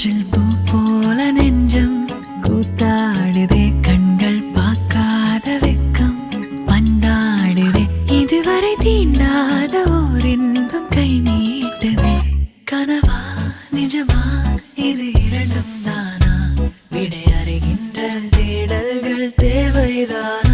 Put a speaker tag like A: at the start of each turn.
A: காற்றில் பூ போல நெஞ்சம் கூத்தாடுதே கண்கள் பார்க்காத வெக்கம் பந்தாடுதே இதுவரை தீண்டாத ஓர் இன்பம் கை நீட்டுதே கனவா நிஜமா இது இரண்டும் தானா விடை அறிகின்ற தேடல்கள் தேவைதானா